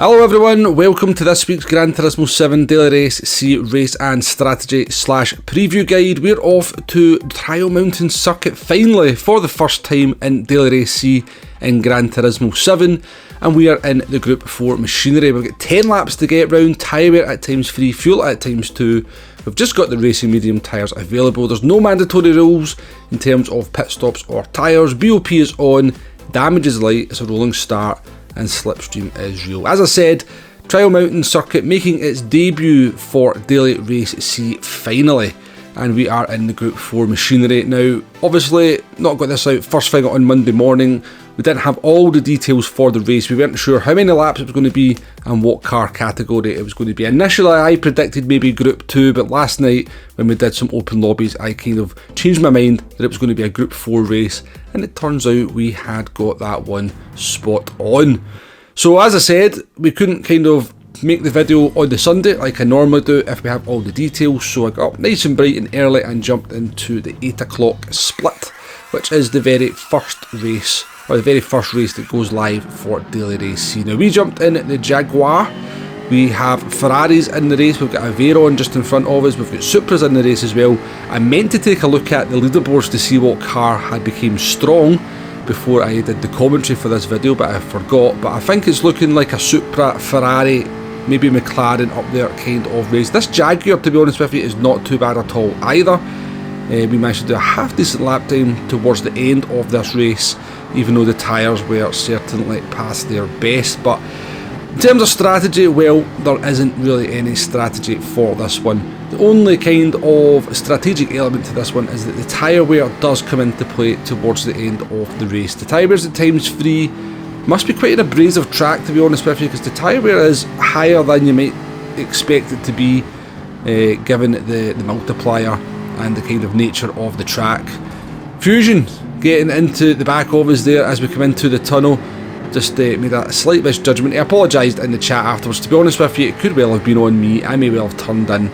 Hello everyone, welcome to this week's Gran Turismo 7 Daily Race C Race and Strategy / Preview Guide. We're off to Trial Mountain Circuit finally for the first time in Daily Race C in Gran Turismo 7, and we are in the Group 4 machinery. We've got 10 laps to get round, tyre wear at times 3, fuel at times 2. We've just got the racing medium tyres available. There's no mandatory rules in terms of pit stops or tyres. BOP is on, damage is light, it's a rolling start, and slipstream is real. As I said, Trial Mountain Circuit making its debut for Daily Race C finally, and we are in the Group 4 machinery. Now, obviously, not got this out first thing on Monday morning. We didn't have all the details for the race. We weren't sure how many laps it was going to be and what car category it was going to be. Initially, I predicted maybe Group 2, but last night when we did some open lobbies, I kind of changed my mind that it was going to be a Group 4 race, and it turns out we had got that one spot on. So as I said, we couldn't kind of make the video on the Sunday like I normally do if we have all the details, so I got up nice and bright and early and jumped into the 8 o'clock split, which is the very first race, or the very first race that goes live for Daily Race C. Now we jumped in the Jaguar. We have Ferraris in the race, we've got a Veyron just in front of us, we've got Supras in the race as well. I meant to take a look at the leaderboards to see what car had become strong before I did the commentary for this video, but I forgot. But I think it's looking like a Supra, Ferrari, maybe McLaren up there kind of race. This Jaguar, to be honest with you, is not too bad at all either. We managed to do a half decent lap time towards the end of this race, even though the tyres were certainly past their best. But in terms of strategy, well, there isn't really any strategy for this one. The only kind of strategic element to this one is that the tyre wear does come into play towards the end of the race. The tyre wear's at times 3, must be quite an abrasive track, to be honest with you, because the tyre wear is higher than you might expect it to be, given the multiplier and the kind of nature of the track. Fusion getting into the back of us there as we come into the tunnel. Just made a slight misjudgment. I apologised in the chat afterwards. To be honest with you, it could well have been on me. I may well have turned in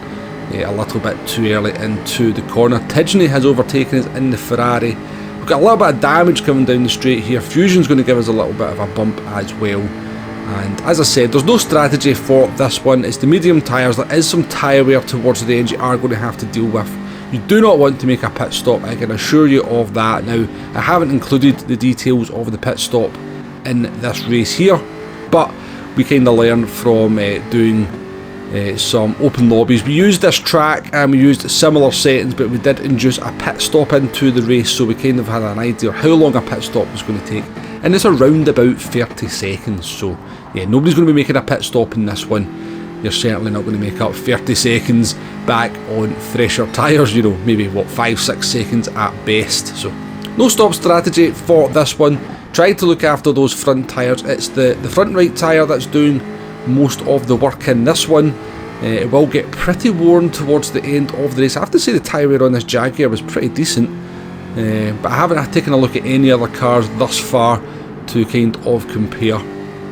a little bit too early into the corner. Tidgeney has overtaken us in the Ferrari. We've got a little bit of damage coming down the straight here. Fusion's going to give us a little bit of a bump as well. And as I said, there's no strategy for this one. It's the medium tyres. There is some tyre wear towards the end you are going to have to deal with. You do not want to make a pit stop, I can assure you of that. Now, I haven't included the details of the pit stop in this race here, but we kind of learned from doing some open lobbies. We used this track and we used similar settings, but we did induce a pit stop into the race, so we kind of had an idea how long a pit stop was going to take, and it's around about 30 seconds. So yeah, nobody's going to be making a pit stop in this one. You're certainly not going to make up 30 seconds back on fresher tyres, you know, maybe what, 5-6 seconds at best. So no stop strategy for this one. Try to look after those front tyres. It's the front right tyre that's doing most of the work in this one. It will get pretty worn towards the end of the race. I have to say the tyre wear on this Jaguar was pretty decent, but I haven't taken a look at any other cars thus far to kind of compare.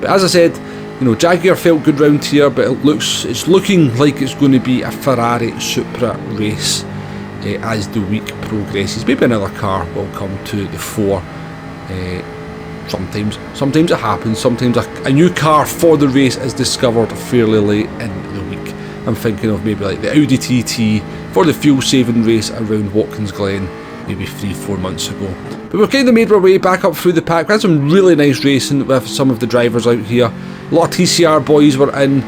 But as I said, you know, Jaguar felt good round here, but it's looking like it's going to be a Ferrari Supra race as the week progresses. Maybe another car will come to the fore. Sometimes it happens. Sometimes a new car for the race is discovered fairly late in the week. I'm thinking of maybe like the Audi TT for the fuel saving race around Watkins Glen maybe 3-4 months ago. But we've kind of made our way back up through the pack. We had some really nice racing with some of the drivers out here. A lot of TCR boys were in.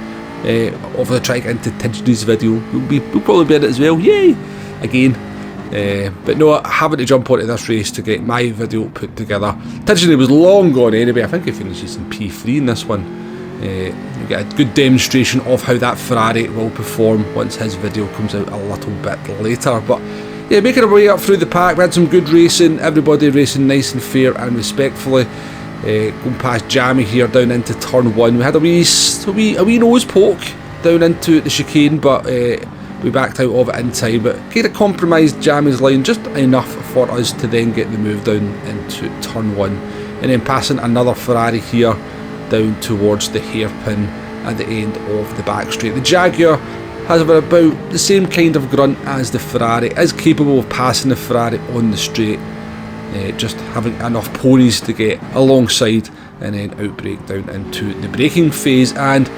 Obviously trying to get into Tidgeney's video. We'll probably be in it as well. Yay! Again. But no, having to jump onto this race to get my video put together. Tidgeney was long gone anyway. I think he finishes in P3 in this one. You get a good demonstration of how that Ferrari will perform once his video comes out a little bit later. But yeah, making our way up through the pack. We had some good racing. Everybody racing nice and fair and respectfully. Going past Jammy here down into turn 1. We had a wee nose poke down into the chicane, but we backed out of it in time. But kind of compromised Jammy's line just enough for us to then get the move down into turn 1. And then passing another Ferrari here down towards the hairpin at the end of the back straight. The Jaguar has about the same kind of grunt as the Ferrari, is capable of passing the Ferrari on the straight, just having enough ponies to get alongside and then outbrake down into the braking phase. And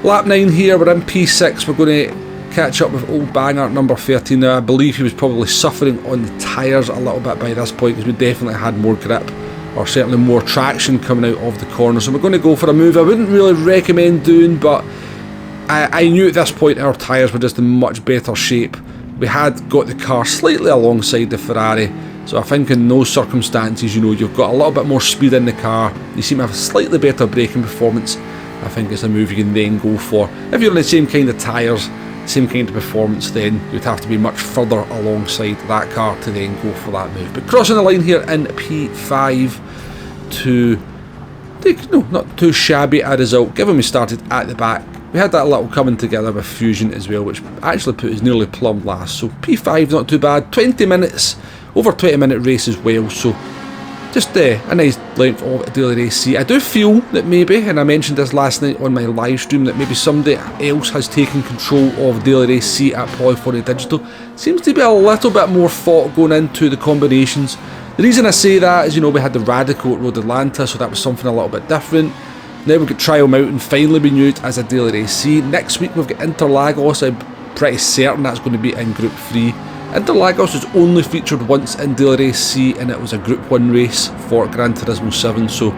lap 9 here, we're in P6, we're going to catch up with old banger number 13 now. I believe he was probably suffering on the tyres a little bit by this point, because we definitely had more grip, or certainly more traction coming out of the corner. So we're going to go for a move I wouldn't really recommend doing, but I knew at this point our tyres were just in much better shape. We had got the car slightly alongside the Ferrari, so I think in those circumstances, you know, you've got a little bit more speed in the car, you seem to have a slightly better braking performance. I think it's a move you can then go for. If you're on the same kind of tyres, same kind of performance, then you'd have to be much further alongside that car to then go for that move. But crossing the line here in P5 to not too shabby a result, given we started at the back. We had that little coming together with Fusion as well, which actually put us nearly plumb last. So P5 not too bad, 20 minutes, over 20-minute race as well, so just a nice length of daily race C. I do feel that maybe, and I mentioned this last night on my live stream, that maybe somebody else has taken control of daily race C at Polyphony Digital. Seems to be a little bit more thought going into the combinations. The reason I say that is, you know, we had the Radical at Road Atlanta, so that was something a little bit different. Now we've got Trial Mountain finally being used as a daily race C. Next week we've got Interlagos. I'm pretty certain that's going to be in Group 3. Interlagos was only featured once in daily race C, and it was a Group 1 race for Gran Turismo 7, so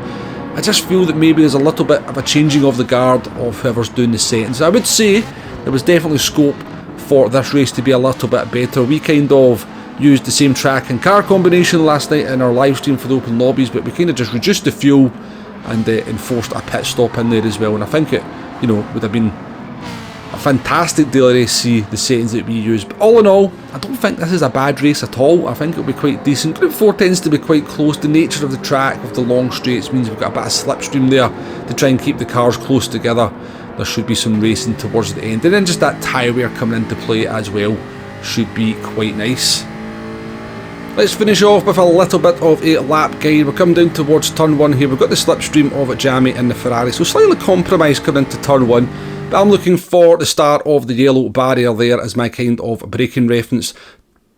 I just feel that maybe there's a little bit of a changing of the guard of whoever's doing the settings. I would say there was definitely scope for this race to be a little bit better. We kind of used the same track and car combination last night in our live stream for the open lobbies, but we kind of just reduced the fuel and enforced a pit stop in there as well, and I think it, you know, would have been a fantastic daily race C, the settings that we use. But all in all, I don't think this is a bad race at all. I think it'll be quite decent. Group 4 tends to be quite close. The nature of the track, of the long straights, means we've got a bit of slipstream there to try and keep the cars close together. There should be some racing towards the end, and then just that tyre wear coming into play as well should be quite nice. Let's finish off with a little bit of a lap guide. We're coming down towards turn 1 here. We've got the slipstream of Jamie in the Ferrari, so slightly compromised coming into turn 1. But I'm looking for the start of the yellow barrier there as my kind of braking reference.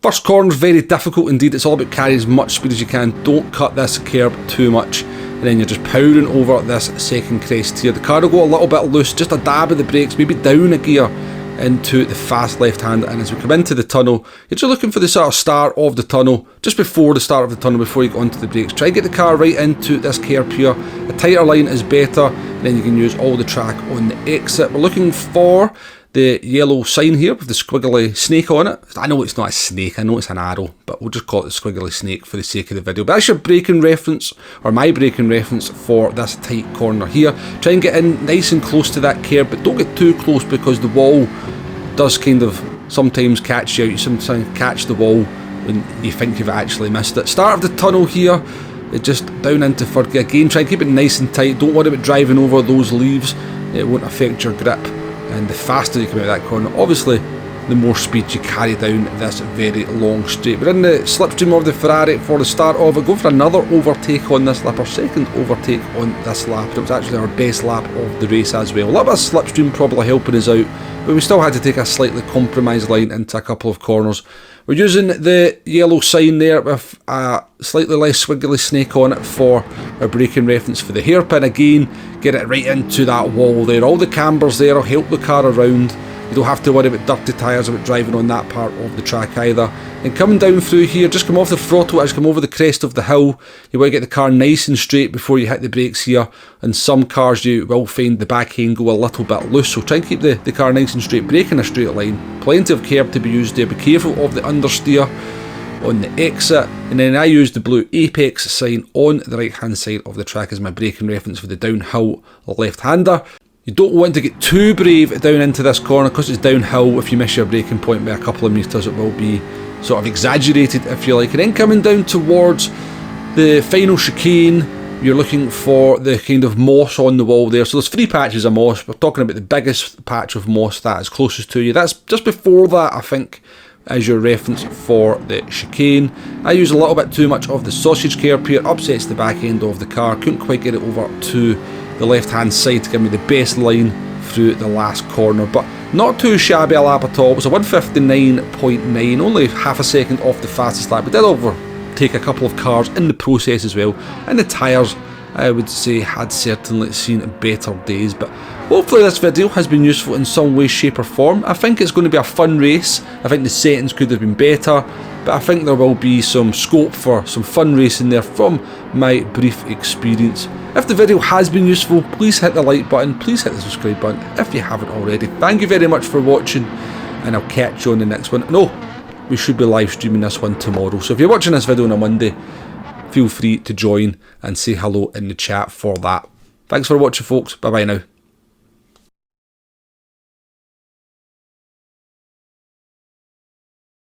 First corner's very difficult indeed. It's all about carrying as much speed as you can. Don't cut this curb too much, and then you're just powering over this second crest here. The car will go a little bit loose, just a dab of the brakes, maybe down a gear into the fast left hand, and as we come into the tunnel, you're just looking for the sort of start of the tunnel, just before the start of the tunnel, before you get onto the brakes. Try and get the car right into this curb here. A tighter line is better, and then you can use all the track on the exit. We're looking for the yellow sign here with the squiggly snake on it. I know it's not a snake, I know it's an arrow, but we'll just call it the squiggly snake for the sake of the video. But that's your braking reference, or my braking reference for this tight corner here. Try and get in nice and close to that curb, but don't get too close, because the wall does kind of sometimes catch you out. You sometimes catch the wall when you think you've actually missed it. Start of the tunnel here, it's just down into third gear. Again, try and keep it nice and tight. Don't worry about driving over those leaves, it won't affect your grip. And the faster you come out of that corner, obviously, the more speed you carry down this very long straight. We're in the slipstream of the Ferrari for the start of it. Go for another overtake on this lap, our second overtake on this lap. It was actually our best lap of the race as well. A little bit of slipstream probably helping us out, but we still had to take a slightly compromised line into a couple of corners. We're using the yellow sign there with a slightly less squiggly snake on it for our braking reference for the hairpin. Again, get it right into that wall there. All the cambers there will help the car around. You don't have to worry about dirty tyres, about driving on that part of the track either. And coming down through here, just come off the throttle as you come over the crest of the hill. You want to get the car nice and straight before you hit the brakes here. And some cars you will find the back end go a little bit loose, so try and keep the car nice and straight, brake in a straight line. Plenty of curb to be used there. Be careful of the understeer on the exit. And then I use the blue apex sign on the right hand side of the track as my braking reference for the downhill left-hander. You don't want to get too brave down into this corner, because it's downhill. If you miss your braking point by a couple of metres, it will be sort of exaggerated, if you like. And then coming down towards the final chicane, you're looking for the kind of moss on the wall there. So there's 3 patches of moss. We're talking about the biggest patch of moss that is closest to you. That's just before that, I think, as your reference for the chicane. I use a little bit too much of the sausage curb here, upsets the back end of the car. Couldn't quite get it over to the left hand side to give me the best line through the last corner, but not too shabby a lap at all. It was a 159.9, only half a second off the fastest lap. We did overtake a couple of cars in the process as well, and the tyres I would say had certainly seen better days, but hopefully this video has been useful in some way, shape or form. I think it's going to be a fun race. I think the settings could have been better, but I think there will be some scope for some fun racing there from my brief experience. If the video has been useful, please hit the like button, please hit the subscribe button if you haven't already. Thank you very much for watching, and I'll catch you on the next one. No, we should be live streaming this one tomorrow, so if you're watching this video on a Monday, feel free to join and say hello in the chat for that. Thanks for watching, folks. Bye bye now.